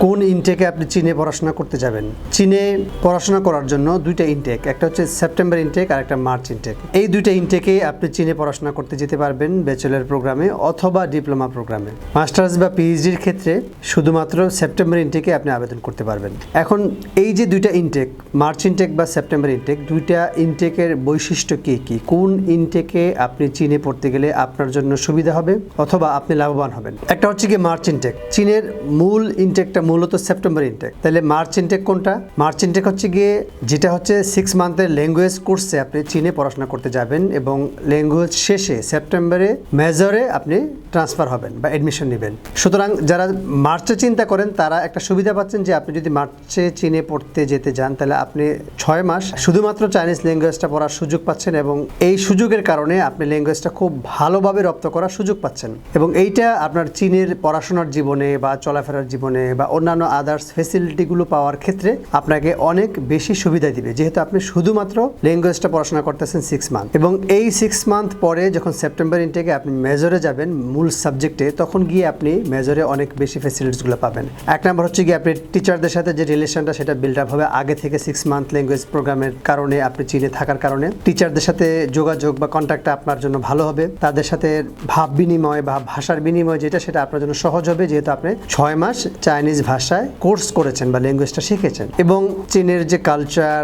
কোন ইনটেকে আপনি চীনে পড়াশোনা করতে যাবেন। চীনে পড়াশোনা করার জন্য দুইটা ইনটেক, একটা হচ্ছে সেপ্টেম্বর ইনটেক আর একটা মার্চ ইনটেক। এই দুইটা ইনটেকে আপনি চীনে পড়াশোনা করতে যেতে পারবেন ব্যাচেলর প্রোগ্রামে অথবা ডিপ্লোমা প্রোগ্রামে। মাস্টার্স বা পিএইচডির ক্ষেত্রে শুধুমাত্র সেপ্টেম্বর ইনটেকে আপনি আবেদন করতে পারবেন। এখন এই যে দুইটা ইনটেক, মার্চ ইনটেক বা সেপ্টেম্বর ইনটেক, দুইটা ইনটেকের বৈশিষ্ট্য কী কী, কোন ইনটেকে আপনি চীনে পড়তে গেলে আপনার জন্য সুবিধা হবে অথবা আপনি লাভবান হবেন। একটা হচ্ছে কি মার্চ ইনটেক। চীনের মূল ইনটেকটা মূলত সেপ্টেম্বর ইনটেক। তাহলে মার্চ ইনটেক কোনটা? মার্চ ইনটেক হচ্ছে গিয়ে যেটা হচ্ছে 6 মান্থের ল্যাঙ্গুয়েজ কোর্সে আপনি চীনে পড়াশোনা করতে যাবেন এবং ল্যাঙ্গুয়েজ শেষে সেপ্টেম্বরে মেজরে আপনি ট্রান্সফার হবেন বা অ্যাডমিশন নেবেন। সুতরাং যারা মার্চে চিন্তা করেন তারা একটা সুবিধা পাচ্ছেন যে আপনি যদি মার্চে চীনে পড়তে যেতে যান তাহলে আপনি 6 মাস শুধুমাত্র চাইনিজ ল্যাঙ্গুয়েজটা পড়ার সুযোগ পাচ্ছেন এবং এই সুযোগের কারণে আপনি ল্যাঙ্গুয়েজটা খুব ভালোভাবে রপ্ত করার সুযোগ পাচ্ছেন এবং এইটা আপনার চীনের পড়াশোনার জীবনে বা চলাফেরার জীবনে বা অন্যান্য আদার্স ফেসিলিটিগুলো পাওয়ার ক্ষেত্রে আপনাকে অনেক বেশি সুবিধা দিবে, যেহেতু আপনি শুধুমাত্র ল্যাঙ্গুয়েজটা পড়াশোনা করতেছেন 6 মান্থ এবং এই 6 মান্থ পরে যখন সেপ্টেম্বর ইনটেকে আপনি মেজরে যাবেন মূল সাবজেক্টে, তখন গিয়ে আপনি মেজরে অনেক বেশি ফেসিলিটিসগুলো পাবেন। এক নম্বর হচ্ছে গিয়ে আপনি টিচারদের সাথে যে রিলেশনটা সেটা বিল্ড আপ হবে আগে থেকে 6 মান্থ ল্যাঙ্গুয়েজ প্রোগ্রামের কারণে, আপনি চীনে থাকার কারণে টিচারদের সাথে যোগাযোগ বা কন্ট্যাক্টটা আপনার জন্য ভালো হবে। তাদের সাথে ভাব বিনিময় বা ভাষার বিনিময় যেটা সেটা আপনার জন্য সহজ হবে, যেহেতু আপনি 6 মাস চাইনিজ ভাষায় কোর্স করেছেন বা ল্যাঙ্গুয়েজটা শিখেছেন এবং চীনের যে কালচার,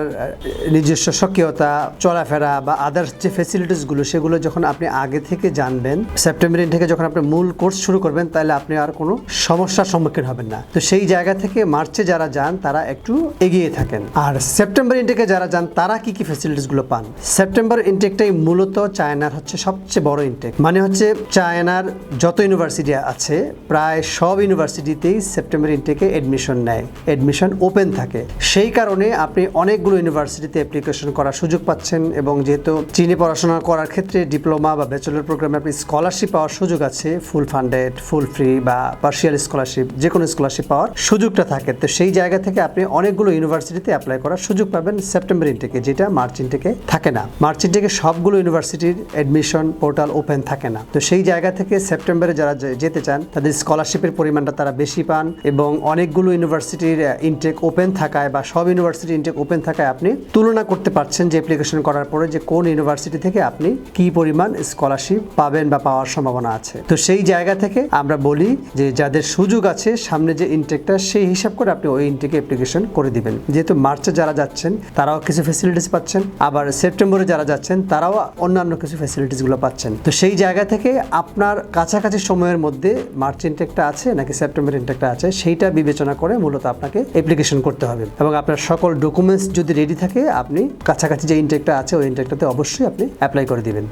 নিজস্ব স্বকীয়তা, চলাফেরা বা আদার্স যে ফেসিলিটিসগুলো সেগুলো যখন আপনি আগে থেকে জানবেন, সেপ্টেম্বর থেকে যখন আপনি মূল কোর্স শুরু করবেন তাহলে আপনি আর কোনো সমস্যার সম্মুখীন হবেন না। তো সেই জায়গা থেকে মার্চে যারা যান তারা একটু এগিয়ে থাকেন। আর সেপ্টেম্বর ইনটেকে যারা যান তারা কি কি ফেসিলিটিসগুলো পান? সেপ্টেম্বর ইনটেকটাই মূলত চায়নার হচ্ছে সবচেয়ে বড় ইনটেক। মানে হচ্ছে চায়নার যত ইউনিভার্সিটি আছে প্রায় সব ইউনিভার্সিটিতেই সেপ্টেম্বর ইনটেকে এডমিশন নেয়, এডমিশন ওপেন থাকে। সেই কারণে আপনি অনেকগুলো ইউনিভার্সিটিতে অ্যাপ্লিকেশন করার সুযোগ পাচ্ছেন এবং যেহেতু চীনে পড়াশোনা করার ক্ষেত্রে ডিপ্লোমা বা ব্যাচেলর প্রোগ্রামে আপনি স্কলারশিপ পাওয়ার সুযোগ আছে, ফুল ফান্ডেড, ফুল ফ্রি বা পার্শিয়াল স্কলারশিপ, যে কোনো স্কলারশিপ পাওয়ার সুযোগটা থাকে। তো সেই জায়গা থেকে আপনি অনেকগুলো ইউনিভার্সিটিতে অ্যাপ্লাই করার সুযোগ পাবেন সেপ্টেম্বর ইনটেকে, যেটা মার্চ ইনটেকে থাকে না। মার্চ ইনটেকে সবগুলো ইউনিভার্সিটির অ্যাডমিশন পোর্টাল ওপেন থাকে না। তো সেই জায়গা থেকে সেপ্টেম্বরে যারা যেতে চান তাদের স্কলারশিপের পরিমাণটা তারা বেশি পান এবং অনেকগুলো ইউনিভার্সিটির ইনটেক ওপেন থাকায় বা সব ইউনিভার্সিটির ইনটেক ওপেন থাকায় আপনি তুলনা করতে পারছেন যে অ্যাপ্লিকেশন করার পরে যে কোন ইউনিভার্সিটি থেকে আপনি কি পরিমাণ স্কলারশিপ পাবেন বা পাওয়ার সম্ভাবনা আছে। তো সেই জায়গা থেকে আমরা বলি যে যাদের সুযোগ আছে সামনে যে ইনটেকটা সেই হিসাব করে আপনি ওই ইনটেকে অ্যাপ্লিকেশন করে দিবেন। যেহেতু মার্চে যারা যাচ্ছেন তারাও কিছু ফেসিলিটিস পাচ্ছেন, আবার সেপ্টেম্বরে যারা যাচ্ছেন তারাও অন্যান্য কিছু ফেসিলিটিসগুলো পাচ্ছেন। তো সেই জায়গা থেকে আপনার কাছাকাছি সময়ের মধ্যে মার্চ ইনটেকটা আছে নাকি সেপ্টেম্বর ইনটেকটা আছে সেইটা বিবেচনা করে মূলত আপনাকে অ্যাপ্লিকেশন করতে হবে এবং আপনার সকল ডকুমেন্টস যদি রেডি থাকে আপনি কাছাকাছি যে ইনটেকটা আছে ওই ইনটেকটাতে অবশ্যই আপনি অ্যাপ্লাই করে দিবেন।